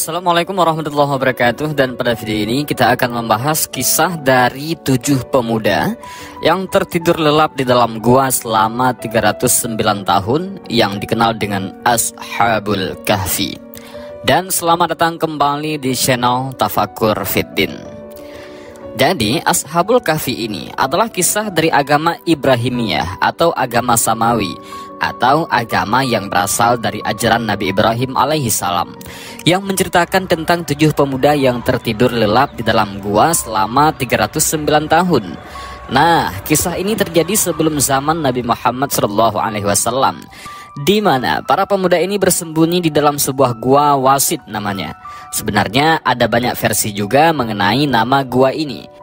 Assalamualaikum warahmatullahi wabarakatuh. Dan pada video ini kita akan membahas kisah dari 7 pemuda yang tertidur lelap di dalam gua selama 309 tahun yang dikenal dengan Ashabul Kahfi. Dan selamat datang kembali di channel Tafakur Fiddin. Jadi Ashabul Kahfi ini adalah kisah dari agama Ibrahimiyah atau agama Samawi, atau agama yang berasal dari ajaran Nabi Ibrahim alaihi salam, yang menceritakan tentang 7 pemuda yang tertidur lelap di dalam gua selama 309 tahun. Nah, kisah ini terjadi sebelum zaman Nabi Muhammad SAW, di mana para pemuda ini bersembunyi di dalam sebuah gua Wasit namanya. Sebenarnya ada banyak versi juga mengenai nama gua ini.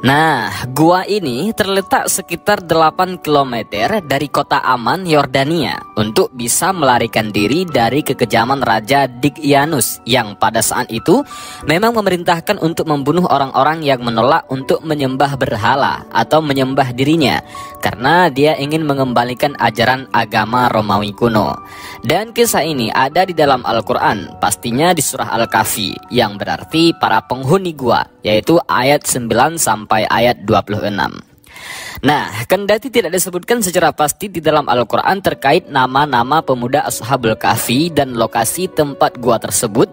Nah, gua ini terletak sekitar 8 km dari kota Aman, Yordania, untuk bisa melarikan diri dari kekejaman Raja Dicyanus yang pada saat itu memang memerintahkan untuk membunuh orang-orang yang menolak untuk menyembah berhala atau menyembah dirinya, karena dia ingin mengembalikan ajaran agama Romawi kuno. Dan kisah ini ada di dalam Al-Quran, pastinya di surah Al-Kahfi, yang berarti para penghuni gua, yaitu ayat 9 sampai ayat 26. Nah, kendati tidak disebutkan secara pasti di dalam Al-Quran terkait nama-nama pemuda Ashabul Kahfi dan lokasi tempat gua tersebut,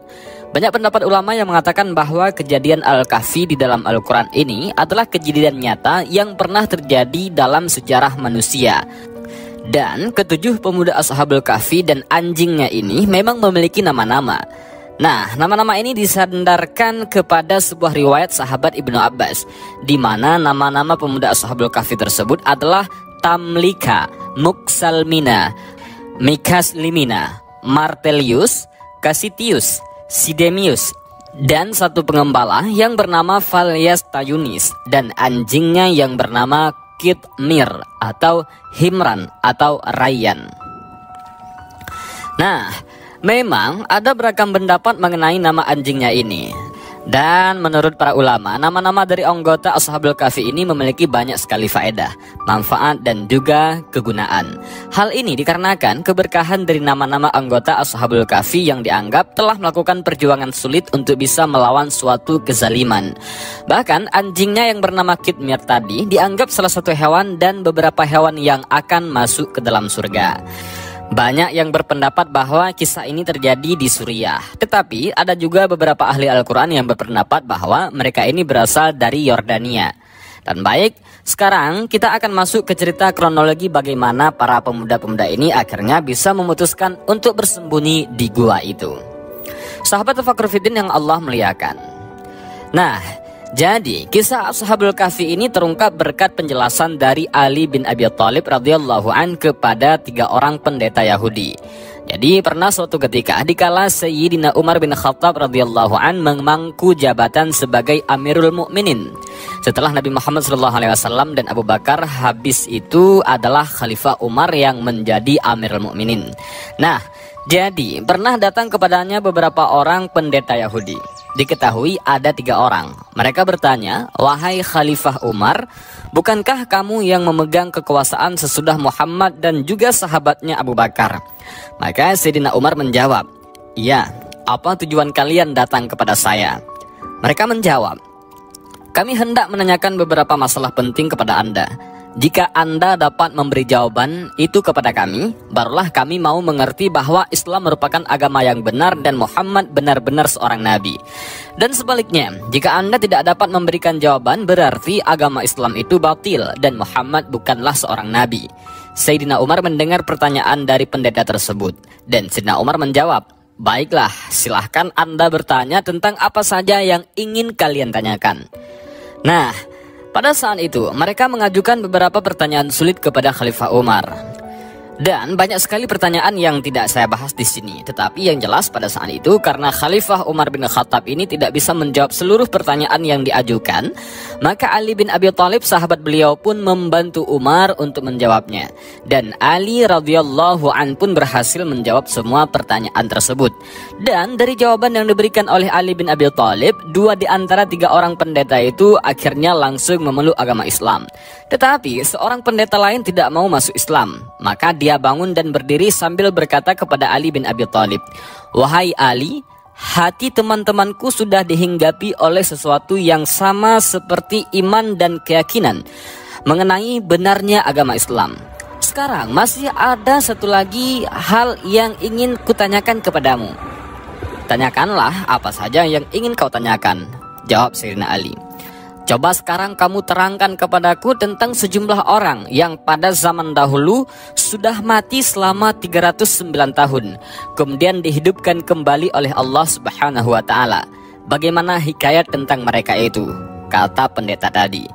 banyak pendapat ulama yang mengatakan bahwa kejadian Al-Kahfi di dalam Al-Quran ini adalah kejadian nyata yang pernah terjadi dalam sejarah manusia. Dan ketujuh pemuda Ashabul Kahfi dan anjingnya ini memang memiliki nama-nama. Nah, nama-nama ini disandarkan kepada sebuah riwayat sahabat Ibnu Abbas, di mana nama-nama pemuda Ashabul Kahfi tersebut adalah Tamlika, Muksalmina, Mikaslimina, Martelius, Cassitius, Sidemius, dan satu pengembala yang bernama Valias Tayunis, dan anjingnya yang bernama Kitmir atau Himran atau Rayyan. Nah, memang ada beragam pendapat mengenai nama anjingnya ini. Dan menurut para ulama, nama-nama dari anggota Ashabul Kahfi ini memiliki banyak sekali faedah, manfaat, dan juga kegunaan. Hal ini dikarenakan keberkahan dari nama-nama anggota Ashabul Kahfi yang dianggap telah melakukan perjuangan sulit untuk bisa melawan suatu kezaliman. Bahkan anjingnya yang bernama Kitmir tadi dianggap salah satu hewan dan beberapa hewan yang akan masuk ke dalam surga. Banyak yang berpendapat bahwa kisah ini terjadi di Suriah, tetapi ada juga beberapa ahli Al-Quran yang berpendapat bahwa mereka ini berasal dari Yordania. Dan baik, sekarang kita akan masuk ke cerita kronologi bagaimana para pemuda-pemuda ini akhirnya bisa memutuskan untuk bersembunyi di gua itu. Sahabat Tafakur Fiddin yang Allah muliakan. Nah, jadi kisah Ashabul Kahfi ini terungkap berkat penjelasan dari Ali bin Abi Thalib radhiyallahu an kepada 3 orang pendeta Yahudi. Jadi pernah suatu ketika dikala Sayyidina Umar bin Khattab radhiyallahu an memangku jabatan sebagai Amirul Mukminin. Setelah Nabi Muhammad SAW dan Abu Bakar habis itu adalah Khalifah Umar yang menjadi Amirul Mukminin. Nah, jadi pernah datang kepadanya beberapa orang pendeta Yahudi. Diketahui ada 3 orang. Mereka bertanya, "Wahai Khalifah Umar, bukankah kamu yang memegang kekuasaan sesudah Muhammad dan juga sahabatnya Abu Bakar?" Maka Sayyidina Umar menjawab, "Iya, apa tujuan kalian datang kepada saya?" Mereka menjawab, "Kami hendak menanyakan beberapa masalah penting kepada Anda. Jika Anda dapat memberi jawaban itu kepada kami, barulah kami mau mengerti bahwa Islam merupakan agama yang benar dan Muhammad benar-benar seorang nabi. Dan sebaliknya, jika Anda tidak dapat memberikan jawaban, berarti agama Islam itu batil dan Muhammad bukanlah seorang nabi." Sayyidina Umar mendengar pertanyaan dari pendeta tersebut, dan Sayyidina Umar menjawab, "Baiklah, silahkan Anda bertanya tentang apa saja yang ingin kalian tanyakan." Nah, pada saat itu, mereka mengajukan beberapa pertanyaan sulit kepada Khalifah Umar. Dan banyak sekali pertanyaan yang tidak saya bahas di sini. Tetapi yang jelas pada saat itu, karena Khalifah Umar bin Khattab ini tidak bisa menjawab seluruh pertanyaan yang diajukan, maka Ali bin Abi Thalib, sahabat beliau, pun membantu Umar untuk menjawabnya. Dan Ali radhiyallahu an pun berhasil menjawab semua pertanyaan tersebut. Dan dari jawaban yang diberikan oleh Ali bin Abi Thalib, 2 di antara 3 orang pendeta itu akhirnya langsung memeluk agama Islam. Tetapi seorang pendeta lain tidak mau masuk Islam. Maka dia bangun dan berdiri sambil berkata kepada Ali bin Abi Thalib, "Wahai Ali, hati teman-temanku sudah dihinggapi oleh sesuatu yang sama seperti iman dan keyakinan mengenai benarnya agama Islam. Sekarang masih ada satu lagi hal yang ingin kutanyakan kepadamu. Tanyakanlah apa saja yang ingin kau tanyakan, jawab Sayyidina Ali. Coba sekarang kamu terangkan kepadaku tentang sejumlah orang yang pada zaman dahulu sudah mati selama 309 tahun, kemudian dihidupkan kembali oleh Allah Subhanahu wa Ta'ala. Bagaimana hikayat tentang mereka itu? Kata pendeta tadi.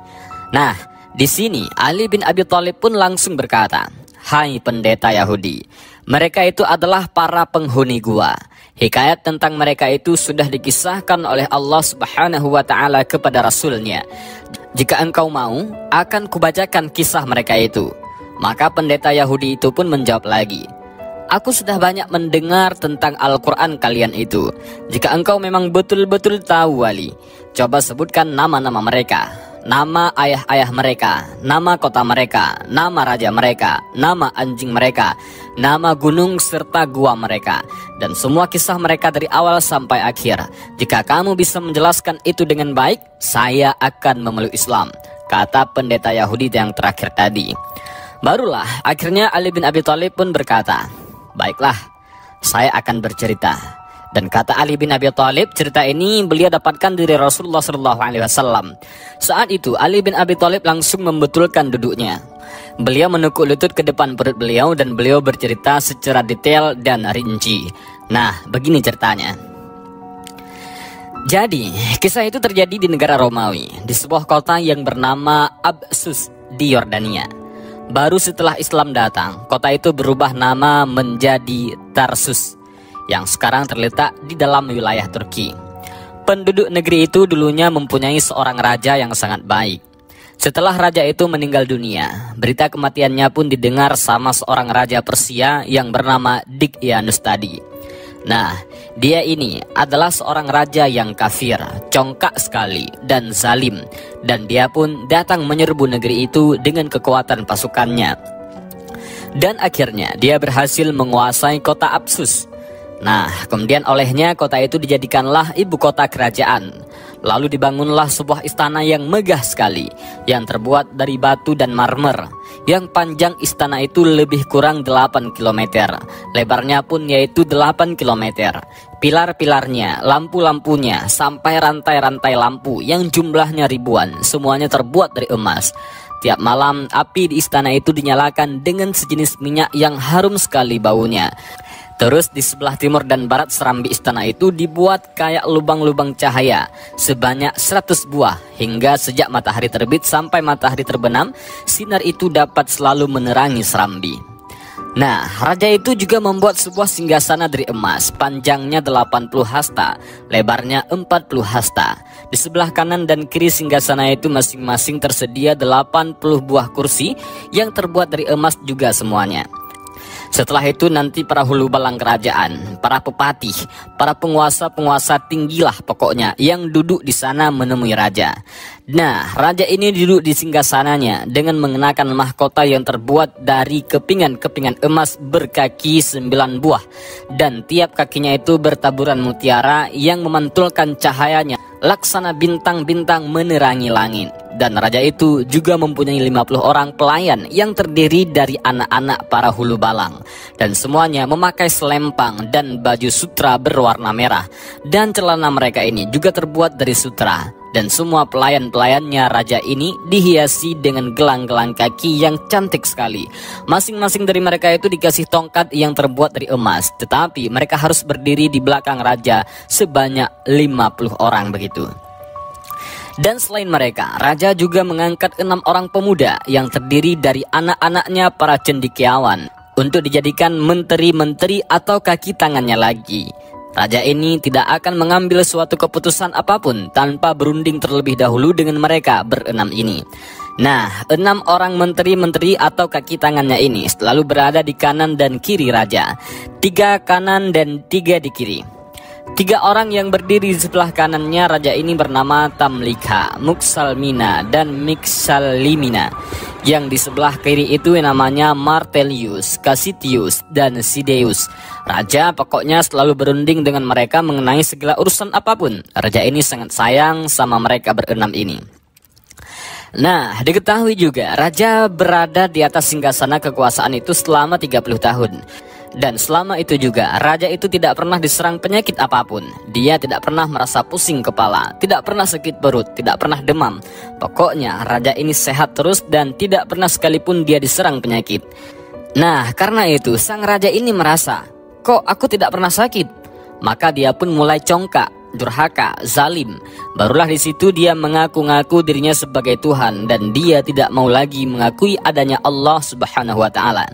Nah, di sini Ali bin Abi Thalib pun langsung berkata, "Hai pendeta Yahudi, mereka itu adalah para penghuni gua. Hikayat tentang mereka itu sudah dikisahkan oleh Allah Subhanahu wa Ta'ala kepada Rasulnya. Jika engkau mau, akan kubacakan kisah mereka itu." Maka pendeta Yahudi itu pun menjawab lagi, "Aku sudah banyak mendengar tentang Al-Quran kalian itu. Jika engkau memang betul-betul tahu, wali, coba sebutkan nama-nama mereka, nama ayah-ayah mereka, nama kota mereka, nama raja mereka, nama anjing mereka, nama gunung serta gua mereka, dan semua kisah mereka dari awal sampai akhir. Jika kamu bisa menjelaskan itu dengan baik, saya akan memeluk Islam," kata pendeta Yahudi yang terakhir tadi. Barulah akhirnya Ali bin Abi Thalib pun berkata, "Baiklah, saya akan bercerita." Dan kata Ali bin Abi Thalib, cerita ini beliau dapatkan dari Rasulullah SAW. Saat itu Ali bin Abi Thalib langsung membetulkan duduknya. Beliau menukuk lutut ke depan perut beliau dan beliau bercerita secara detail dan rinci. Nah, begini ceritanya. Jadi, kisah itu terjadi di negara Romawi, di sebuah kota yang bernama Absus di Yordania. Baru setelah Islam datang, kota itu berubah nama menjadi Tarsus, yang sekarang terletak di dalam wilayah Turki. Penduduk negeri itu dulunya mempunyai seorang raja yang sangat baik. Setelah raja itu meninggal dunia, berita kematiannya pun didengar sama seorang raja Persia yang bernama Dikyanus tadi. Nah, dia ini adalah seorang raja yang kafir, congkak sekali, dan zalim. Dan dia pun datang menyerbu negeri itu dengan kekuatan pasukannya. Dan akhirnya dia berhasil menguasai kota Absus. Nah, kemudian olehnya kota itu dijadikanlah ibu kota kerajaan. Lalu dibangunlah sebuah istana yang megah sekali, yang terbuat dari batu dan marmer. Yang panjang istana itu lebih kurang 8 km, lebarnya pun yaitu 8 km. Pilar-pilarnya, lampu-lampunya, sampai rantai-rantai lampu yang jumlahnya ribuan, semuanya terbuat dari emas. Tiap malam api di istana itu dinyalakan dengan sejenis minyak yang harum sekali baunya. Terus di sebelah timur dan barat serambi istana itu dibuat kayak lubang-lubang cahaya sebanyak 100 buah, hingga sejak matahari terbit sampai matahari terbenam, sinar itu dapat selalu menerangi serambi. Nah, raja itu juga membuat sebuah singgasana dari emas, panjangnya 80 hasta, lebarnya 40 hasta. Di sebelah kanan dan kiri singgasana itu masing-masing tersedia 80 buah kursi yang terbuat dari emas juga semuanya. Setelah itu nanti para hulu balang kerajaan, para pepatih, para penguasa-penguasa tinggilah pokoknya yang duduk di sana menemui raja. Nah, raja ini duduk di singgasananya dengan mengenakan mahkota yang terbuat dari kepingan-kepingan emas berkaki 9 buah. Dan tiap kakinya itu bertaburan mutiara yang memantulkan cahayanya laksana bintang-bintang menerangi langit. Dan raja itu juga mempunyai 50 orang pelayan yang terdiri dari anak-anak para hulu balang. Dan semuanya memakai selempang dan baju sutra berwarna merah. Dan celana mereka ini juga terbuat dari sutra. Dan semua pelayan-pelayannya raja ini dihiasi dengan gelang-gelang kaki yang cantik sekali. Masing-masing dari mereka itu dikasih tongkat yang terbuat dari emas. Tetapi mereka harus berdiri di belakang raja sebanyak 50 orang begitu. Dan selain mereka, raja juga mengangkat 6 orang pemuda yang terdiri dari anak-anaknya para cendekiawan untuk dijadikan menteri-menteri atau kaki tangannya lagi. Raja ini tidak akan mengambil suatu keputusan apapun tanpa berunding terlebih dahulu dengan mereka berenam ini. Nah, 6 orang menteri-menteri atau kaki tangannya ini selalu berada di kanan dan kiri raja. 3 kanan dan 3 di kiri. Tiga orang yang berdiri di sebelah kanannya raja ini bernama Tamlika, Muksalmina, dan Miksalimina. Yang di sebelah kiri itu namanya Martelius, Cassitius, dan Sideus. Raja pokoknya selalu berunding dengan mereka mengenai segala urusan apapun. Raja ini sangat sayang sama mereka berenam ini. Nah, diketahui juga raja berada di atas singgasana kekuasaan itu selama 30 tahun. Dan selama itu juga raja itu tidak pernah diserang penyakit apapun. Dia tidak pernah merasa pusing kepala, tidak pernah sakit perut, tidak pernah demam. Pokoknya raja ini sehat terus dan tidak pernah sekalipun dia diserang penyakit. Nah, karena itu sang raja ini merasa, kok aku tidak pernah sakit? Maka dia pun mulai congkak, durhaka, zalim. Barulah di situ dia mengaku-ngaku dirinya sebagai Tuhan dan dia tidak mau lagi mengakui adanya Allah Subhanahu wa taala.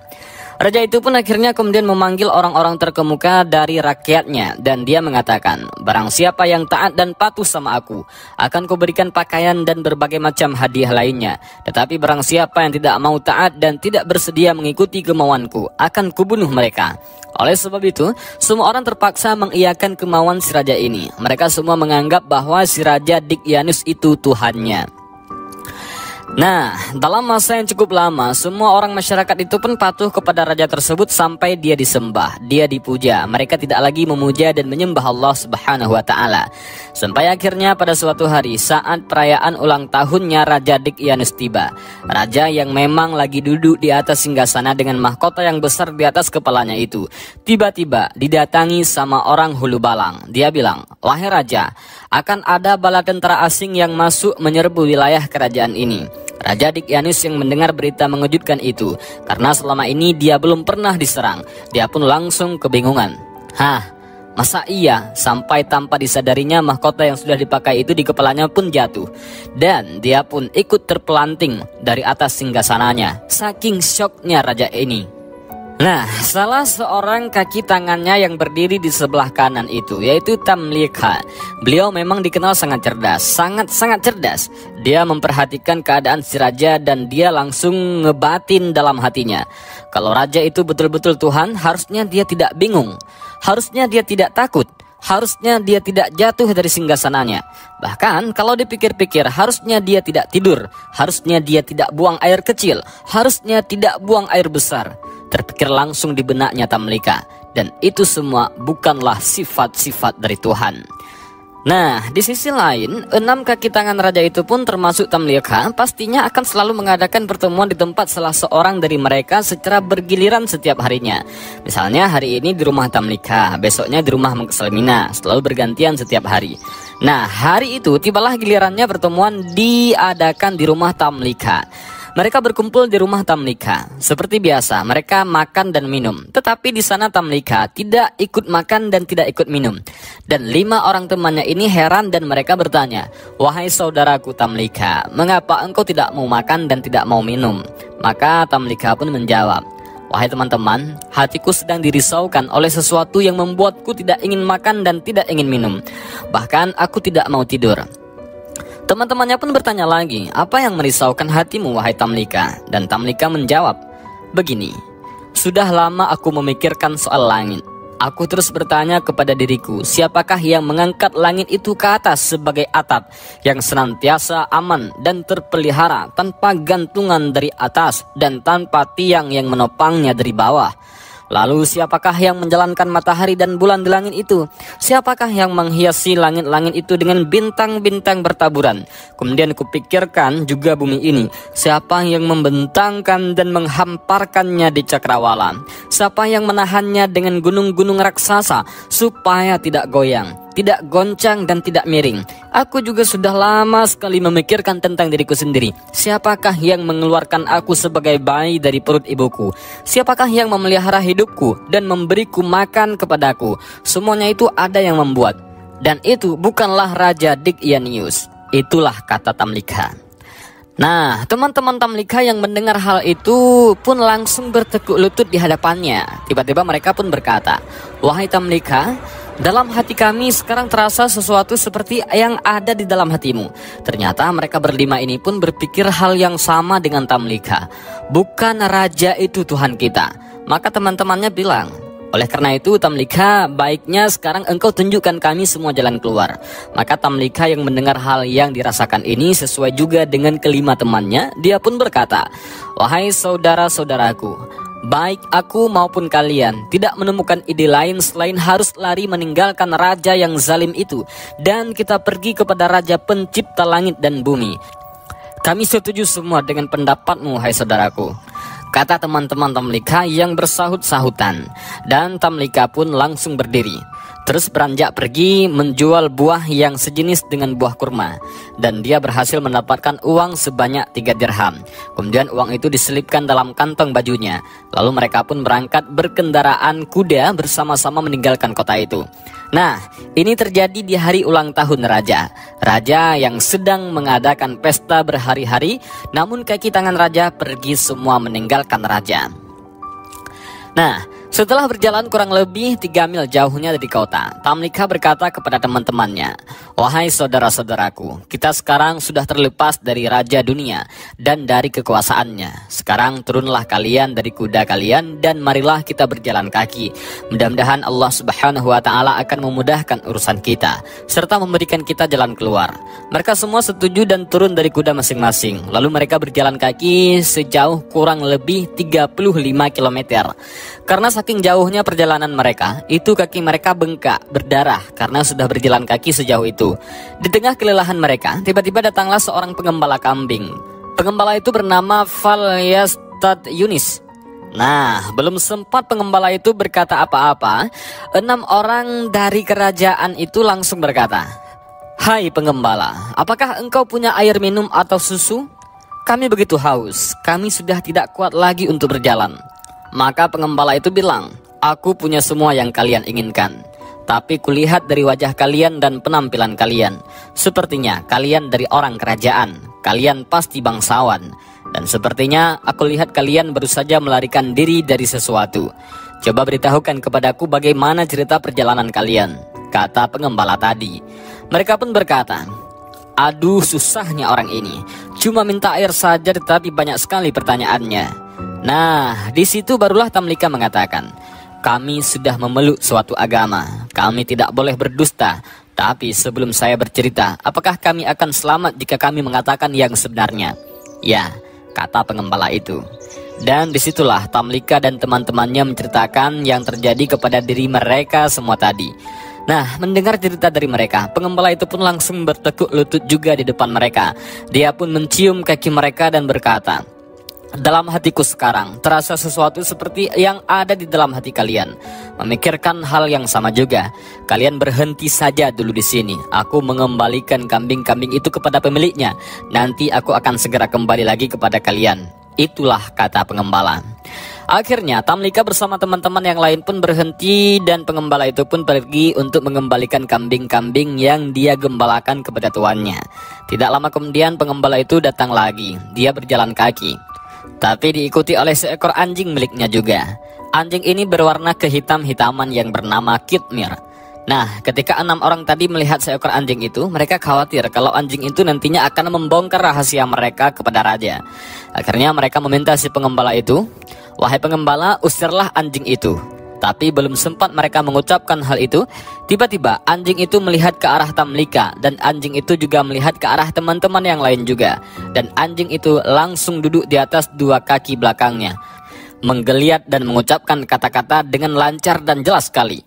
Raja itu pun akhirnya kemudian memanggil orang-orang terkemuka dari rakyatnya dan dia mengatakan, barang siapa yang taat dan patuh sama aku, akan kuberikan pakaian dan berbagai macam hadiah lainnya. Tetapi barang siapa yang tidak mau taat dan tidak bersedia mengikuti kemauanku, akan kubunuh mereka. Oleh sebab itu, semua orang terpaksa mengiyakan kemauan si raja ini. Mereka semua menganggap bahwa si raja Dicyanus itu Tuhannya. Nah, dalam masa yang cukup lama, semua orang masyarakat itu pun patuh kepada raja tersebut sampai dia disembah, dia dipuja. Mereka tidak lagi memuja dan menyembah Allah Subhanahu wa taala. Sampai akhirnya pada suatu hari saat perayaan ulang tahunnya Raja Dicyanus tiba. Raja yang memang lagi duduk di atas singgasana dengan mahkota yang besar di atas kepalanya itu, tiba-tiba didatangi sama orang hulu balang. Dia bilang, "Wahai raja, akan ada bala tentara asing yang masuk menyerbu wilayah kerajaan ini." Raja Dicyanus yang mendengar berita mengejutkan itu, karena selama ini dia belum pernah diserang, dia pun langsung kebingungan. Masa iya? Sampai tanpa disadarinya mahkota yang sudah dipakai itu di kepalanya pun jatuh. Dan dia pun ikut terpelanting dari atas singgasananya. Saking syoknya raja ini. Nah, salah seorang kaki tangannya yang berdiri di sebelah kanan itu, yaitu Tamlika. Beliau memang dikenal sangat cerdas, sangat-sangat cerdas. Dia memperhatikan keadaan si raja dan dia langsung ngebatin dalam hatinya. Kalau raja itu betul-betul Tuhan, harusnya dia tidak bingung. Harusnya dia tidak takut. Harusnya dia tidak jatuh dari singgasananya. Bahkan kalau dipikir-pikir, harusnya dia tidak tidur. Harusnya dia tidak buang air kecil. Harusnya tidak buang air besar. Terpikir langsung di benaknya Tamlika. Dan itu semua bukanlah sifat-sifat dari Tuhan. Nah, di sisi lain, 6 kaki tangan raja itu pun termasuk Tamlika pastinya akan selalu mengadakan pertemuan di tempat salah seorang dari mereka secara bergiliran setiap harinya. Misalnya hari ini di rumah Tamlika, besoknya di rumah Muksalmina, selalu bergantian setiap hari. Nah, hari itu tibalah gilirannya pertemuan diadakan di rumah Tamlika. Mereka berkumpul di rumah Tamlika. Seperti biasa, mereka makan dan minum. Tetapi di sana Tamlika tidak ikut makan dan tidak ikut minum. Dan 5 orang temannya ini heran dan mereka bertanya, "Wahai saudaraku Tamlika, mengapa engkau tidak mau makan dan tidak mau minum?" Maka Tamlika pun menjawab, "Wahai teman-teman, hatiku sedang dirisaukan oleh sesuatu yang membuatku tidak ingin makan dan tidak ingin minum. Bahkan aku tidak mau tidur." Teman-temannya pun bertanya lagi, "Apa yang merisaukan hatimu, wahai Tamlika?" Dan Tamlika menjawab, "Begini, sudah lama aku memikirkan soal langit. Aku terus bertanya kepada diriku, siapakah yang mengangkat langit itu ke atas sebagai atap yang senantiasa aman dan terpelihara tanpa gantungan dari atas dan tanpa tiang yang menopangnya dari bawah? Lalu siapakah yang menjalankan matahari dan bulan di langit itu? Siapakah yang menghiasi langit-langit itu dengan bintang-bintang bertaburan? Kemudian kupikirkan juga bumi ini. Siapa yang membentangkan dan menghamparkannya di cakrawala? Siapa yang menahannya dengan gunung-gunung raksasa supaya tidak goyang, tidak goncang dan tidak miring? Aku juga sudah lama sekali memikirkan tentang diriku sendiri. Siapakah yang mengeluarkan aku sebagai bayi dari perut ibuku? Siapakah yang memelihara hidupku dan memberiku makan kepadaku? Semuanya itu ada yang membuat. Dan itu bukanlah Raja Dicyanus." Itulah kata Tamlika. Nah, teman-teman Tamlika yang mendengar hal itu pun langsung bertekuk lutut di hadapannya. Tiba-tiba mereka pun berkata, "Wahai Tamlika, dalam hati kami sekarang terasa sesuatu seperti yang ada di dalam hatimu." Ternyata mereka berlima ini pun berpikir hal yang sama dengan Tamlika. Bukan raja itu Tuhan kita. Maka teman-temannya bilang, Oleh karena itu Tamlika, baiknya sekarang engkau tunjukkan kami semua jalan keluar. Maka Tamlika yang mendengar hal yang dirasakan ini sesuai juga dengan kelima temannya, dia pun berkata, wahai saudara-saudaraku, baik aku maupun kalian tidak menemukan ide lain selain harus lari meninggalkan raja yang zalim itu, dan kita pergi kepada raja pencipta langit dan bumi. Kami setuju semua dengan pendapatmu, hai saudaraku, kata teman-teman Tamlika yang bersahut-sahutan. Dan Tamlika pun langsung berdiri, terus beranjak pergi menjual buah yang sejenis dengan buah kurma. Dan dia berhasil mendapatkan uang sebanyak 3 dirham. Kemudian uang itu diselipkan dalam kantong bajunya. Lalu mereka pun berangkat berkendaraan kuda bersama-sama meninggalkan kota itu. Nah, ini terjadi di hari ulang tahun raja. Raja yang sedang mengadakan pesta berhari-hari, namun kaki tangan raja pergi semua meninggalkan raja. Nah, setelah berjalan kurang lebih 3 mil jauhnya dari kota, Tamlika berkata kepada teman-temannya, wahai saudara-saudaraku, kita sekarang sudah terlepas dari raja dunia dan dari kekuasaannya. Sekarang turunlah kalian dari kuda kalian dan marilah kita berjalan kaki. Mudah-mudahan Allah Subhanahu wa Ta'ala akan memudahkan urusan kita serta memberikan kita jalan keluar. Mereka semua setuju dan turun dari kuda masing-masing. Lalu mereka berjalan kaki sejauh kurang lebih 35 km. Karena saking jauhnya perjalanan mereka, itu kaki mereka bengkak, berdarah karena sudah berjalan kaki sejauh itu. Di tengah kelelahan mereka, tiba-tiba datanglah seorang pengembala kambing. Pengembala itu bernama Falyastad Yunis. Nah, belum sempat pengembala itu berkata apa-apa, 6 orang dari kerajaan itu langsung berkata, hai pengembala, apakah engkau punya air minum atau susu? Kami begitu haus, kami sudah tidak kuat lagi untuk berjalan. Maka pengembala itu bilang, aku punya semua yang kalian inginkan. Tapi kulihat dari wajah kalian dan penampilan kalian, sepertinya kalian dari orang kerajaan. Kalian pasti bangsawan. Dan sepertinya aku lihat kalian baru saja melarikan diri dari sesuatu. Coba beritahukan kepadaku bagaimana cerita perjalanan kalian, kata pengembala tadi. Mereka pun berkata, aduh susahnya orang ini, cuma minta air saja tetapi banyak sekali pertanyaannya. Nah, di situ barulah Tamlika mengatakan, kami sudah memeluk suatu agama, kami tidak boleh berdusta. Tapi sebelum saya bercerita, apakah kami akan selamat jika kami mengatakan yang sebenarnya? Ya, kata pengembala itu. Dan disitulah Tamlika dan teman-temannya menceritakan yang terjadi kepada diri mereka semua tadi. Nah, mendengar cerita dari mereka, pengembala itu pun langsung bertekuk lutut juga di depan mereka. Dia pun mencium kaki mereka dan berkata, dalam hatiku sekarang terasa sesuatu seperti yang ada di dalam hati kalian. Memikirkan hal yang sama juga. Kalian berhenti saja dulu di sini. Aku mengembalikan kambing-kambing itu kepada pemiliknya. Nanti aku akan segera kembali lagi kepada kalian. Itulah kata pengembala. Akhirnya Tamlika bersama teman-teman yang lain pun berhenti dan pengembala itu pun pergi untuk mengembalikan kambing-kambing yang dia gembalakan kepada tuannya. Tidak lama kemudian pengembala itu datang lagi. Dia berjalan kaki, tapi diikuti oleh seekor anjing miliknya juga. Anjing ini berwarna kehitam-hitaman yang bernama Kitmir. Nah, ketika 6 orang tadi melihat seekor anjing itu, mereka khawatir kalau anjing itu nantinya akan membongkar rahasia mereka kepada raja. Akhirnya mereka meminta si pengembala itu, wahai pengembala, usirlah anjing itu. Tapi belum sempat mereka mengucapkan hal itu, tiba-tiba anjing itu melihat ke arah Tamlika, dan anjing itu juga melihat ke arah teman-teman yang lain juga. Dan anjing itu langsung duduk di atas 2 kaki belakangnya, menggeliat dan mengucapkan kata-kata dengan lancar dan jelas sekali.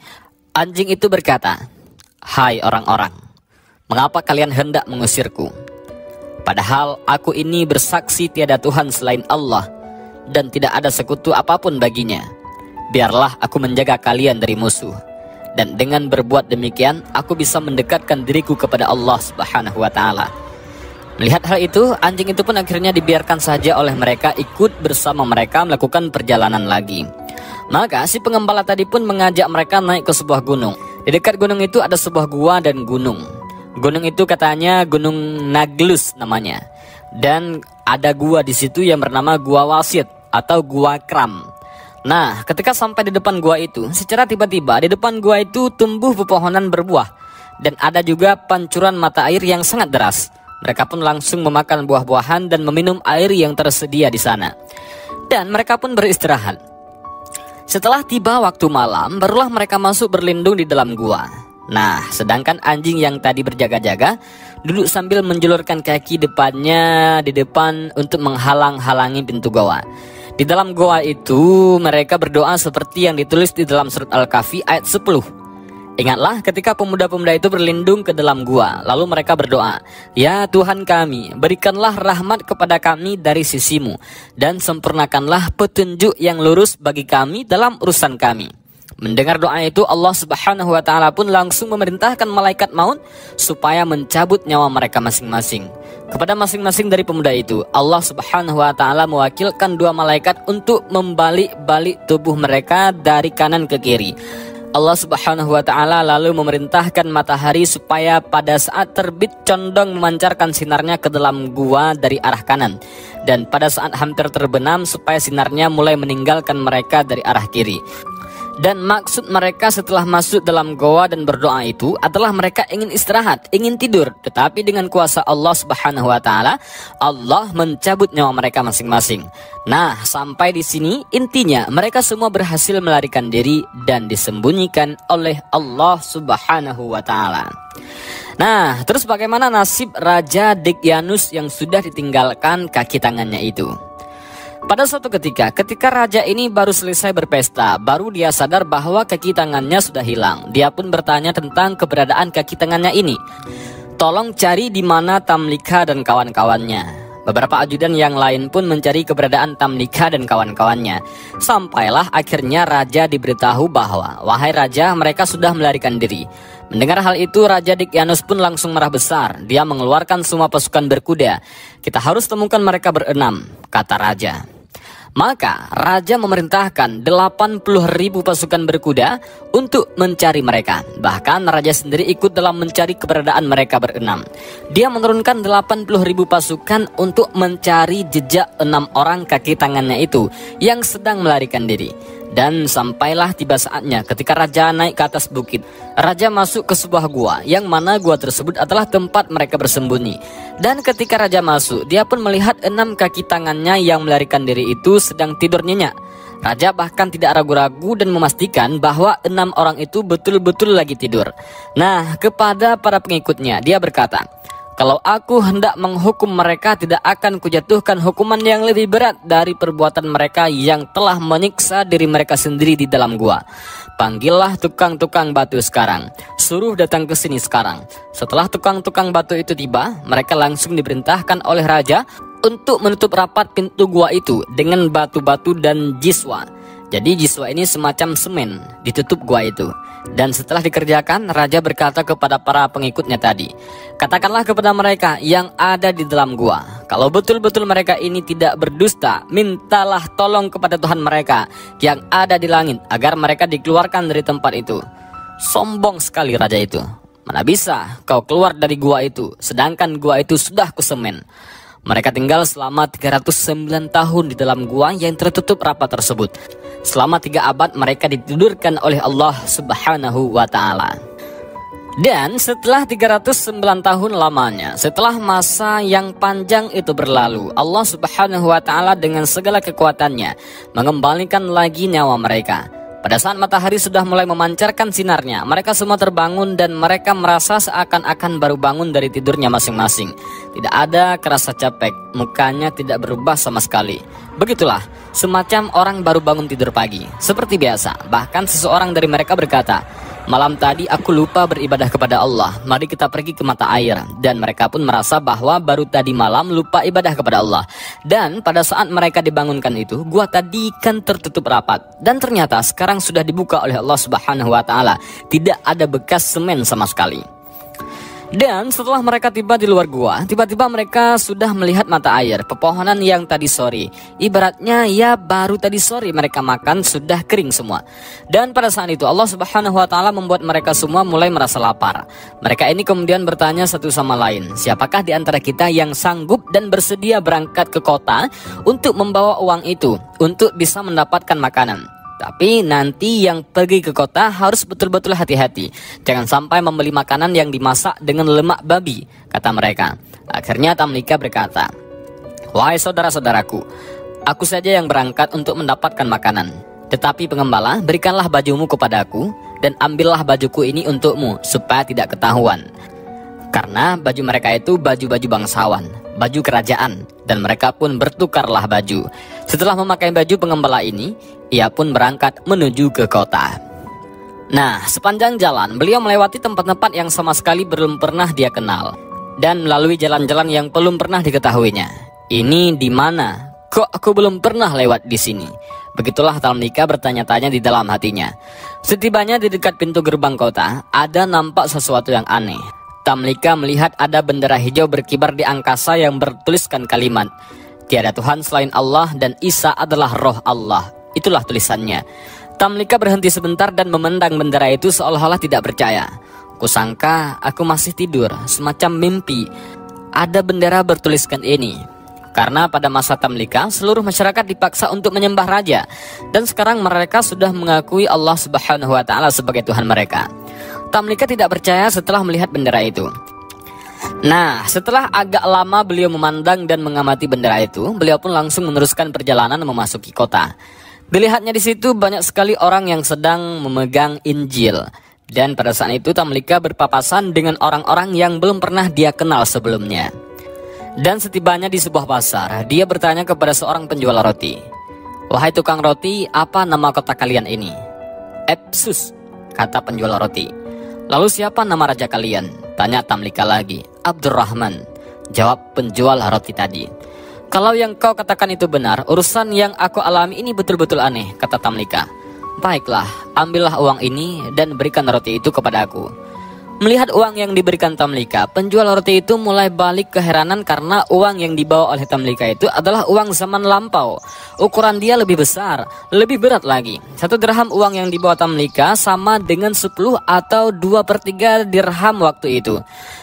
Anjing itu berkata, hai orang-orang, mengapa kalian hendak mengusirku? Padahal aku ini bersaksi tiada Tuhan selain Allah, dan tidak ada sekutu apapun baginya. Biarlah aku menjaga kalian dari musuh. Dan dengan berbuat demikian, aku bisa mendekatkan diriku kepada Allah Subhanahu wa Ta'ala. Melihat hal itu, anjing itu pun akhirnya dibiarkan saja oleh mereka ikut bersama mereka melakukan perjalanan lagi. Maka si pengembala tadi pun mengajak mereka naik ke sebuah gunung. Di dekat gunung itu ada sebuah gua dan gunung. Gunung itu katanya Gunung Naglus namanya. Dan ada gua di situ yang bernama Gua Wasit atau Gua Kram. Nah, ketika sampai di depan gua itu, secara tiba-tiba di depan gua itu tumbuh pepohonan berbuah. Dan ada juga pancuran mata air yang sangat deras. Mereka pun langsung memakan buah-buahan dan meminum air yang tersedia di sana. Dan mereka pun beristirahat. Setelah tiba waktu malam, barulah mereka masuk berlindung di dalam gua. Nah, sedangkan anjing yang tadi berjaga-jaga duduk sambil menjulurkan kaki depannya di depan untuk menghalang-halangi pintu goa. Di dalam goa itu mereka berdoa seperti yang ditulis di dalam surat Al-Kahfi ayat 10. Ingatlah ketika pemuda-pemuda itu berlindung ke dalam gua, lalu mereka berdoa, "Ya Tuhan kami, berikanlah rahmat kepada kami dari sisimu, dan sempurnakanlah petunjuk yang lurus bagi kami dalam urusan kami." Mendengar doa itu, Allah Subhanahu wa Ta'ala pun langsung memerintahkan malaikat maut supaya mencabut nyawa mereka masing-masing. Kepada masing-masing dari pemuda itu, Allah Subhanahu wa Ta'ala mewakilkan 2 malaikat untuk membalik-balik tubuh mereka dari kanan ke kiri. Allah Subhanahu wa Ta'ala lalu memerintahkan matahari supaya pada saat terbit condong memancarkan sinarnya ke dalam gua dari arah kanan, dan pada saat hampir terbenam supaya sinarnya mulai meninggalkan mereka dari arah kiri. Dan maksud mereka setelah masuk dalam goa dan berdoa itu adalah mereka ingin istirahat, ingin tidur. Tetapi dengan kuasa Allah Subhanahu wa Ta'ala, Allah mencabut nyawa mereka masing-masing. Nah, sampai di sini intinya mereka semua berhasil melarikan diri dan disembunyikan oleh Allah Subhanahu wa Ta'ala. Nah, terus bagaimana nasib Raja Degyanus yang sudah ditinggalkan kaki tangannya itu? Pada suatu ketika raja ini baru selesai berpesta, baru dia sadar bahwa kaki tangannya sudah hilang. Dia pun bertanya tentang keberadaan kaki tangannya ini. Tolong cari di mana Tamlika dan kawan-kawannya. Beberapa ajudan yang lain pun mencari keberadaan Tamlika dan kawan-kawannya. Sampailah akhirnya raja diberitahu bahwa, "Wahai raja, mereka sudah melarikan diri." Mendengar hal itu, Raja Degyanus pun langsung marah besar. Dia mengeluarkan semua pasukan berkuda. "Kita harus temukan mereka berenam," kata raja. Maka raja memerintahkan 80.000 pasukan berkuda untuk mencari mereka. Bahkan raja sendiri ikut dalam mencari keberadaan mereka berenam. Dia menurunkan 80.000 pasukan untuk mencari jejak 6 orang kaki tangannya itu yang sedang melarikan diri. Dan sampailah tiba saatnya ketika raja naik ke atas bukit. Raja masuk ke sebuah gua, yang mana gua tersebut adalah tempat mereka bersembunyi. Dan ketika raja masuk, dia pun melihat 6 kaki tangannya yang melarikan diri itu sedang tidur nyenyak. Raja bahkan tidak ragu-ragu dan memastikan bahwa 6 orang itu betul-betul lagi tidur. Nah, kepada para pengikutnya, dia berkata, "Kalau aku hendak menghukum mereka, tidak akan kujatuhkan hukuman yang lebih berat dari perbuatan mereka yang telah menyiksa diri mereka sendiri di dalam gua. Panggillah tukang-tukang batu sekarang. Suruh datang ke sini sekarang." Setelah tukang-tukang batu itu tiba, mereka langsung diperintahkan oleh raja untuk menutup rapat pintu gua itu dengan batu-batu dan jiswa. Jadi jiswa ini semacam semen, ditutup gua itu. Dan setelah dikerjakan, raja berkata kepada para pengikutnya tadi, "Katakanlah kepada mereka yang ada di dalam gua, kalau betul-betul mereka ini tidak berdusta, mintalah tolong kepada Tuhan mereka yang ada di langit agar mereka dikeluarkan dari tempat itu." Sombong sekali raja itu. "Mana bisa kau keluar dari gua itu, sedangkan gua itu sudah kusemen." Mereka tinggal selama 309 tahun di dalam gua yang tertutup rapat tersebut. Selama 3 abad mereka ditidurkan oleh Allah Subhanahu wa Ta'ala. Dan setelah 309 tahun lamanya, setelah masa yang panjang itu berlalu, Allah Subhanahu wa Ta'ala dengan segala kekuatannya mengembalikan lagi nyawa mereka. Pada saat matahari sudah mulai memancarkan sinarnya, mereka semua terbangun dan mereka merasa seakan-akan baru bangun dari tidurnya masing-masing. Tidak ada kerasa capek, mukanya tidak berubah sama sekali. Begitulah, semacam orang baru bangun tidur pagi. Seperti biasa, bahkan seseorang dari mereka berkata, "Malam tadi aku lupa beribadah kepada Allah, mari kita pergi ke mata air." Dan mereka pun merasa bahwa baru tadi malam lupa ibadah kepada Allah. Dan pada saat mereka dibangunkan itu, gua tadi kan tertutup rapat. Dan ternyata sekarang sudah dibuka oleh Allah Subhanahu wa Ta'ala. Tidak ada bekas semen sama sekali. Dan setelah mereka tiba di luar gua, tiba-tiba mereka sudah melihat mata air, pepohonan yang tadi sore. Ibaratnya ya baru tadi sore mereka makan sudah kering semua. Dan pada saat itu Allah Subhanahu wa Ta'ala membuat mereka semua mulai merasa lapar. Mereka ini kemudian bertanya satu sama lain, "Siapakah di antara kita yang sanggup dan bersedia berangkat ke kota untuk membawa uang itu untuk bisa mendapatkan makanan? Tapi nanti yang pergi ke kota harus betul-betul hati-hati. Jangan sampai membeli makanan yang dimasak dengan lemak babi," kata mereka. Akhirnya Tamlika berkata, "Wahai saudara-saudaraku, aku saja yang berangkat untuk mendapatkan makanan. Tetapi pengembala, berikanlah bajumu kepadaku, dan ambillah bajuku ini untukmu, supaya tidak ketahuan. Karena baju mereka itu baju-baju bangsawan, baju kerajaan, dan mereka pun bertukarlah baju. Setelah memakai baju pengembala ini, ia pun berangkat menuju ke kota. Nah, sepanjang jalan beliau melewati tempat-tempat yang sama sekali belum pernah dia kenal, dan melalui jalan-jalan yang belum pernah diketahuinya. Ini di mana? Kok aku belum pernah lewat di sini? Begitulah Tamlika bertanya-tanya di dalam hatinya. Setibanya di dekat pintu gerbang kota, ada nampak sesuatu yang aneh. Tamlika melihat ada bendera hijau berkibar di angkasa yang bertuliskan kalimat, "Tiada Tuhan selain Allah dan Isa adalah roh Allah." Itulah tulisannya. Tamlika berhenti sebentar dan memandang bendera itu seolah-olah tidak percaya. Kusangka aku masih tidur, semacam mimpi. Ada bendera bertuliskan ini. Karena pada masa Tamlika, seluruh masyarakat dipaksa untuk menyembah raja, dan sekarang mereka sudah mengakui Allah Subhanahu wa Ta'ala sebagai Tuhan mereka. Tamlika tidak percaya setelah melihat bendera itu. Nah, setelah agak lama beliau memandang dan mengamati bendera itu, beliau pun langsung meneruskan perjalanan memasuki kota. Dilihatnya di situ banyak sekali orang yang sedang memegang Injil, dan pada saat itu Tamlika berpapasan dengan orang-orang yang belum pernah dia kenal sebelumnya. Dan setibanya di sebuah pasar, dia bertanya kepada seorang penjual roti, "Wahai tukang roti, apa nama kota kalian ini?" "Epsus," kata penjual roti. "Lalu siapa nama raja kalian?" tanya Tamlika lagi. "Abdurrahman," jawab penjual roti tadi. "Kalau yang kau katakan itu benar, urusan yang aku alami ini betul-betul aneh," kata Tamlika. "Baiklah, ambillah uang ini dan berikan roti itu kepadaku." Melihat uang yang diberikan Tamlika, penjual roti itu mulai balik keheranan karena uang yang dibawa oleh Tamlika itu adalah uang zaman lampau. Ukuran dia lebih besar, lebih berat lagi. 1 dirham uang yang dibawa Tamlika sama dengan 10 atau 2/3 dirham waktu itu.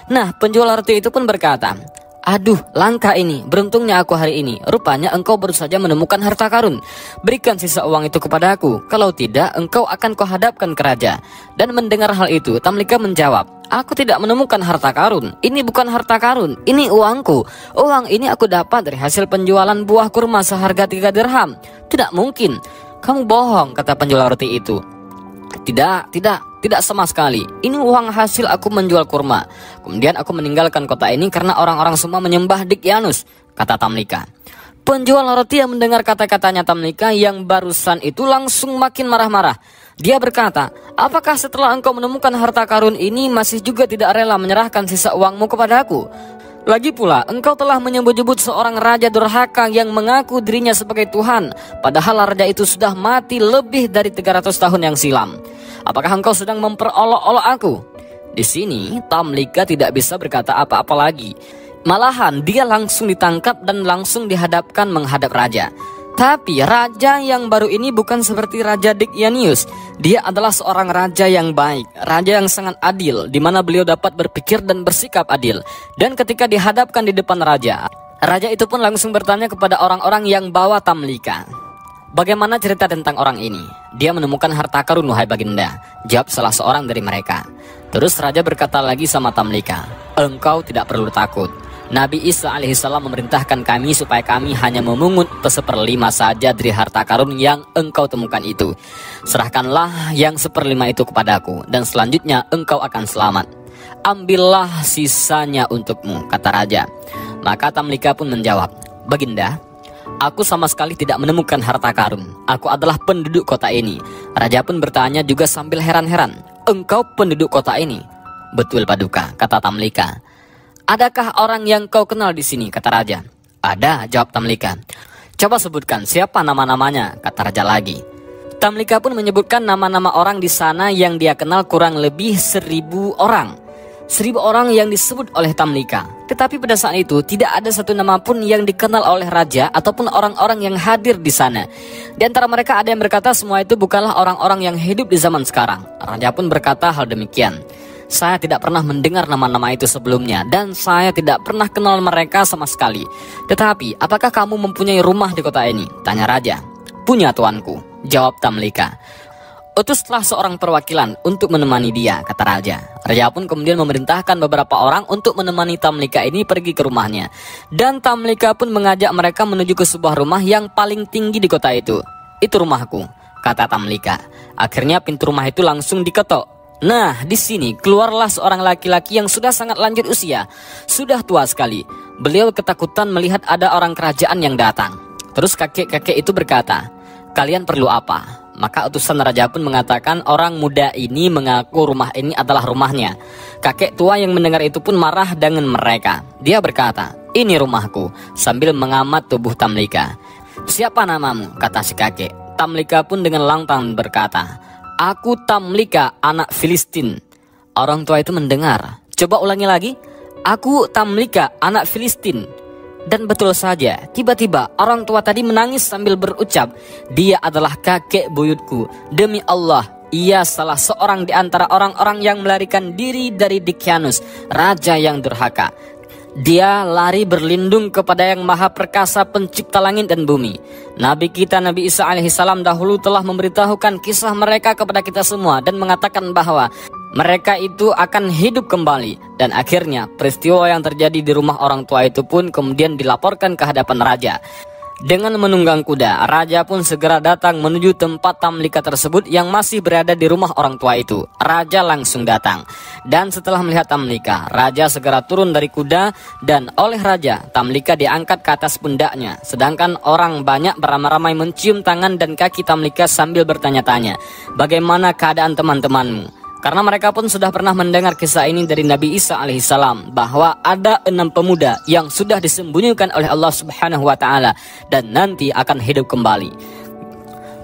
Nah, penjual roti itu pun berkata, "Aduh, langka ini, beruntungnya aku hari ini. Rupanya engkau baru saja menemukan harta karun. Berikan sisa uang itu kepada aku. Kalau tidak, engkau akan kuhadapkan ke raja." Dan mendengar hal itu, Tamlika menjawab, "Aku tidak menemukan harta karun. Ini bukan harta karun, ini uangku. Uang ini aku dapat dari hasil penjualan buah kurma seharga 3 dirham. Tidak mungkin." "Kamu bohong," kata penjual roti itu. Tidak sama sekali. Ini uang hasil aku menjual kurma. Kemudian aku meninggalkan kota ini karena orang-orang semua menyembah Dikyanus," kata Tamlika. Penjual roti yang mendengar kata-katanya Tamlika yang barusan itu langsung makin marah-marah. Dia berkata, "Apakah setelah engkau menemukan harta karun ini masih juga tidak rela menyerahkan sisa uangmu kepadaku? Lagi pula, engkau telah menyebut-nyebut seorang raja durhaka yang mengaku dirinya sebagai Tuhan, padahal raja itu sudah mati lebih dari 300 tahun yang silam. Apakah engkau sedang memperolok-olok aku?" Di sini Tamlika tidak bisa berkata apa-apa lagi. Malahan dia langsung ditangkap dan langsung dihadapkan menghadap raja. Tapi raja yang baru ini bukan seperti Raja Dikyanus. Dia adalah seorang raja yang baik, raja yang sangat adil, di mana beliau dapat berpikir dan bersikap adil. Dan ketika dihadapkan di depan raja, raja itu pun langsung bertanya kepada orang-orang yang bawa Tamlika, "Bagaimana cerita tentang orang ini?" "Dia menemukan harta karun, wahai baginda," jawab salah seorang dari mereka. Terus raja berkata lagi sama Tamlika, "Engkau tidak perlu takut. Nabi Isa alaihissalam memerintahkan kami supaya kami hanya memungut 1/5 saja dari harta karun yang engkau temukan itu. Serahkanlah yang 1/5 itu kepadaku, dan selanjutnya engkau akan selamat. Ambillah sisanya untukmu," kata raja. Maka Tamlika pun menjawab, "Baginda, aku sama sekali tidak menemukan harta karun. Aku adalah penduduk kota ini." Raja pun bertanya juga sambil heran-heran, "Engkau penduduk kota ini?" "Betul Paduka," kata Tamlika. "Adakah orang yang kau kenal di sini?" kata raja. "Ada," jawab Tamlika. "Coba sebutkan siapa nama-namanya," kata raja lagi. Tamlika pun menyebutkan nama-nama orang di sana yang dia kenal, kurang lebih 1000 orang. 1000 orang yang disebut oleh Tamlika. Tetapi pada saat itu tidak ada satu nama pun yang dikenal oleh raja ataupun orang-orang yang hadir di sana. Di antara mereka ada yang berkata semua itu bukanlah orang-orang yang hidup di zaman sekarang. Raja pun berkata hal demikian. "Saya tidak pernah mendengar nama-nama itu sebelumnya, dan saya tidak pernah kenal mereka sama sekali. Tetapi, apakah kamu mempunyai rumah di kota ini?" tanya raja. "Punya tuanku," jawab Tamlika. "Utuslah seorang perwakilan untuk menemani dia," kata raja. Raja pun kemudian memerintahkan beberapa orang untuk menemani Tamlika ini pergi ke rumahnya. Dan Tamlika pun mengajak mereka menuju ke sebuah rumah yang paling tinggi di kota itu. "Itu rumahku," kata Tamlika. Akhirnya pintu rumah itu langsung diketok. Nah, di sini keluarlah seorang laki-laki yang sudah sangat lanjut usia, sudah tua sekali. Beliau ketakutan melihat ada orang kerajaan yang datang. Terus kakek-kakek itu berkata, "Kalian perlu apa?" Maka utusan raja pun mengatakan orang muda ini mengaku rumah ini adalah rumahnya. Kakek tua yang mendengar itu pun marah dengan mereka. Dia berkata, "Ini rumahku," sambil mengamat tubuh Tamlika. "Siapa namamu?" kata si kakek. Tamlika pun dengan lantang berkata, "Aku Tamlika, anak Filistin." Orang tua itu mendengar. "Coba ulangi lagi." "Aku Tamlika, anak Filistin." Dan betul saja, tiba-tiba orang tua tadi menangis sambil berucap, "Dia adalah kakek buyutku. Demi Allah, ia salah seorang di antara orang-orang yang melarikan diri dari Dicyanus, raja yang durhaka. Dia lari berlindung kepada yang maha perkasa pencipta langit dan bumi. Nabi kita Nabi Isa alaihissalam dahulu telah memberitahukan kisah mereka kepada kita semua dan mengatakan bahwa mereka itu akan hidup kembali. Dan akhirnya peristiwa yang terjadi di rumah orang tua itu pun kemudian dilaporkan ke hadapan raja. Dengan menunggang kuda, raja pun segera datang menuju tempat Tamlika tersebut yang masih berada di rumah orang tua itu. Raja langsung datang. Dan setelah melihat Tamlika, raja segera turun dari kuda dan oleh raja, Tamlika diangkat ke atas pundaknya. Sedangkan orang banyak beramai-ramai mencium tangan dan kaki Tamlika sambil bertanya-tanya, "Bagaimana keadaan teman-temanmu?" Karena mereka pun sudah pernah mendengar kisah ini dari Nabi Isa alaihissalam, bahwa ada 6 pemuda yang sudah disembunyikan oleh Allah subhanahu wa ta'ala dan nanti akan hidup kembali.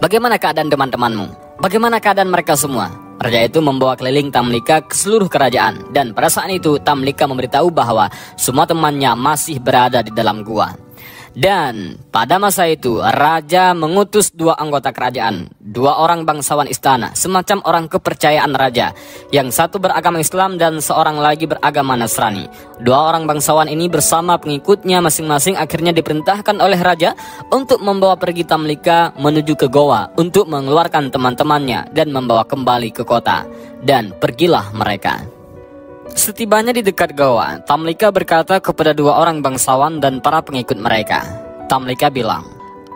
"Bagaimana keadaan teman-temanmu? Bagaimana keadaan mereka semua?" Raja itu membawa keliling Tamlika ke seluruh kerajaan. Dan pada saat itu Tamlika memberitahu bahwa semua temannya masih berada di dalam gua. Dan pada masa itu raja mengutus 2 anggota kerajaan, 2 orang bangsawan istana, semacam orang kepercayaan raja. Yang satu beragama Islam dan seorang lagi beragama Nasrani. 2 orang bangsawan ini bersama pengikutnya masing-masing akhirnya diperintahkan oleh raja untuk membawa pergi Tamlika menuju ke goa untuk mengeluarkan teman-temannya dan membawa kembali ke kota. Dan pergilah mereka. Setibanya di dekat goa, Tamlika berkata kepada 2 orang bangsawan dan para pengikut mereka. Tamlika bilang,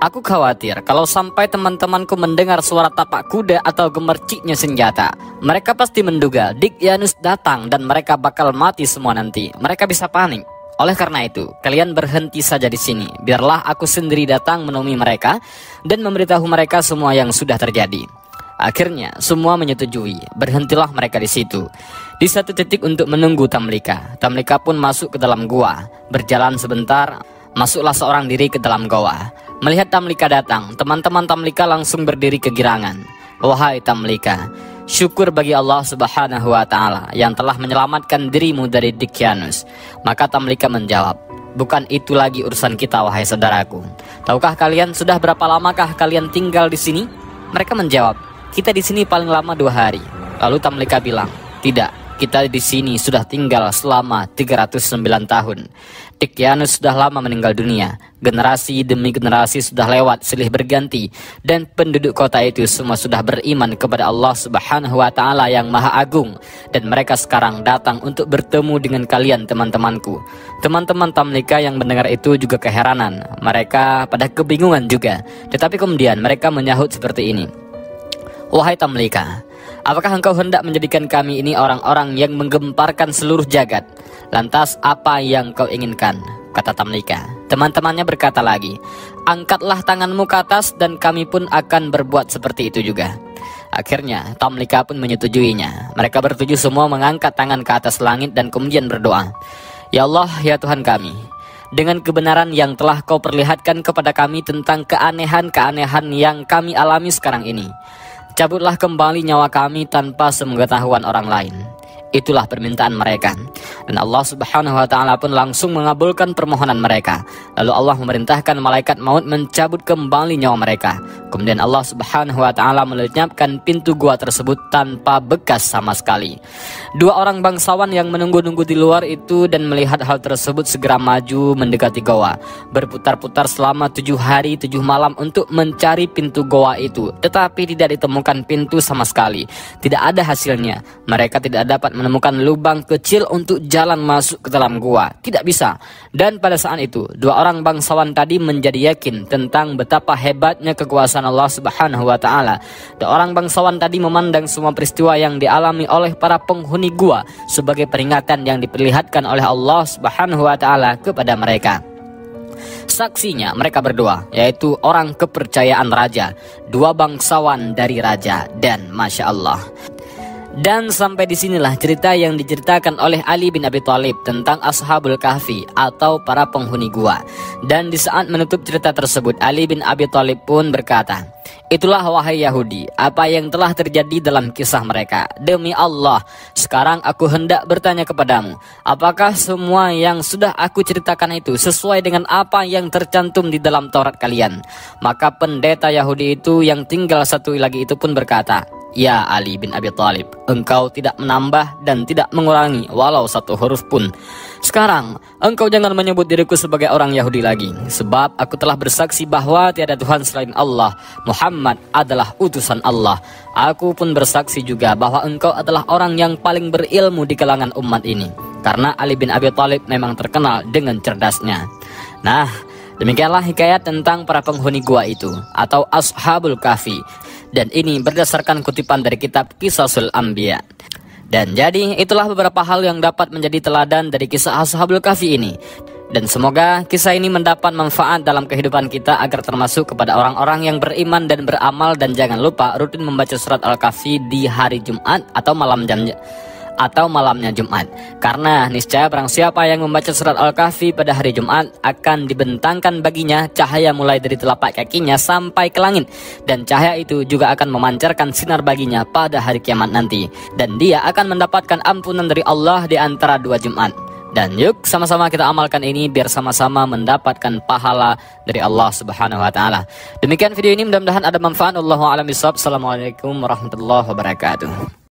"Aku khawatir kalau sampai teman-temanku mendengar suara tapak kuda atau gemerciknya senjata. Mereka pasti menduga Dicyanus datang dan mereka bakal mati semua nanti. Mereka bisa panik. Oleh karena itu, kalian berhenti saja di sini. Biarlah aku sendiri datang menemui mereka dan memberitahu mereka semua yang sudah terjadi." Akhirnya semua menyetujui. Berhentilah mereka di situ, di satu titik untuk menunggu Tamlika. Tamlika pun masuk ke dalam gua. Berjalan sebentar, masuklah seorang diri ke dalam gua. Melihat Tamlika datang, teman-teman Tamlika langsung berdiri kegirangan. "Wahai Tamlika, syukur bagi Allah subhanahu wa ta'ala yang telah menyelamatkan dirimu dari Dicyanus." Maka Tamlika menjawab, "Bukan itu lagi urusan kita, wahai saudaraku. Tahukah kalian sudah berapa lamakah kalian tinggal di sini?" Mereka menjawab, "Kita di sini paling lama 2 hari. Lalu Tamlika bilang, "Tidak, kita di sini sudah tinggal selama 309 tahun. Dicyanus sudah lama meninggal dunia. Generasi demi generasi sudah lewat silih berganti. Dan penduduk kota itu semua sudah beriman kepada Allah subhanahu wa ta'ala yang maha agung. Dan mereka sekarang datang untuk bertemu dengan kalian teman-temanku." Teman-teman Tamlika yang mendengar itu juga keheranan. Mereka pada kebingungan juga. Tetapi kemudian mereka menyahut seperti ini, "Wahai Tamlika, apakah engkau hendak menjadikan kami ini orang-orang yang menggemparkan seluruh jagat? Lantas apa yang kau inginkan?" kata Tamlika. Teman-temannya berkata lagi, "Angkatlah tanganmu ke atas dan kami pun akan berbuat seperti itu juga." Akhirnya Tamlika pun menyetujuinya. Mereka bertujuh semua mengangkat tangan ke atas langit dan kemudian berdoa, "Ya Allah, ya Tuhan kami, dengan kebenaran yang telah kau perlihatkan kepada kami tentang keanehan-keanehan yang kami alami sekarang ini, cabutlah kembali nyawa kami tanpa sepengetahuan orang lain." Itulah permintaan mereka. Dan Allah subhanahu wa ta'ala pun langsung mengabulkan permohonan mereka. Lalu Allah memerintahkan malaikat maut mencabut kembali nyawa mereka. Kemudian Allah subhanahu wa ta'ala melenyapkan pintu gua tersebut tanpa bekas sama sekali. 2 orang bangsawan yang menunggu-nunggu di luar itu dan melihat hal tersebut segera maju mendekati goa. Berputar-putar selama 7 hari 7 malam untuk mencari pintu goa itu. Tetapi tidak ditemukan pintu sama sekali. Tidak ada hasilnya. Mereka tidak dapat menemukan lubang kecil untuk jalan masuk ke dalam gua. Tidak bisa. Dan pada saat itu, dua orang bangsawan tadi menjadi yakin tentang betapa hebatnya kekuasaan Allah Subhanahu wa taala. Dua orang bangsawan tadi memandang semua peristiwa yang dialami oleh para penghuni gua sebagai peringatan yang diperlihatkan oleh Allah Subhanahu wa taala kepada mereka. Saksinya mereka berdua, yaitu orang kepercayaan raja, dua bangsawan dari raja, dan Masya Allah. Dan sampai disinilah cerita yang diceritakan oleh Ali bin Abi Thalib tentang Ashabul Kahfi atau para penghuni gua. Dan di saat menutup cerita tersebut, Ali bin Abi Thalib pun berkata, "Itulah wahai Yahudi, apa yang telah terjadi dalam kisah mereka. Demi Allah, sekarang aku hendak bertanya kepadamu, apakah semua yang sudah aku ceritakan itu sesuai dengan apa yang tercantum di dalam Taurat kalian?" Maka pendeta Yahudi itu yang tinggal satu lagi itu pun berkata, "Ya Ali bin Abi Thalib, engkau tidak menambah dan tidak mengurangi walau satu huruf pun. Sekarang, engkau jangan menyebut diriku sebagai orang Yahudi lagi, sebab aku telah bersaksi bahwa tiada Tuhan selain Allah, Muhammad adalah utusan Allah. Aku pun bersaksi juga bahwa engkau adalah orang yang paling berilmu di kalangan umat ini." Karena Ali bin Abi Thalib memang terkenal dengan cerdasnya. Nah, demikianlah hikayat tentang para penghuni gua itu, atau Ashabul Kahfi. Dan ini berdasarkan kutipan dari kitab Qisasul Anbiya. Dan jadi itulah beberapa hal yang dapat menjadi teladan dari kisah Ashabul Kahfi ini. Dan semoga kisah ini mendapat manfaat dalam kehidupan kita agar termasuk kepada orang-orang yang beriman dan beramal. Dan jangan lupa rutin membaca surat Al-Kahfi di hari Jumat atau malamnya Jumat. Karena niscaya barang siapa yang membaca surat Al-Kahfi pada hari Jumat akan dibentangkan baginya cahaya mulai dari telapak kakinya sampai ke langit. Dan cahaya itu juga akan memancarkan sinar baginya pada hari kiamat nanti. Dan dia akan mendapatkan ampunan dari Allah di antara dua Jumat. Dan yuk sama-sama kita amalkan ini biar sama-sama mendapatkan pahala dari Allah Subhanahu wa taala. Demikian video ini, mudah-mudahan ada manfaat. Allahu a'lam bishawab. Assalamualaikum warahmatullahi wabarakatuh.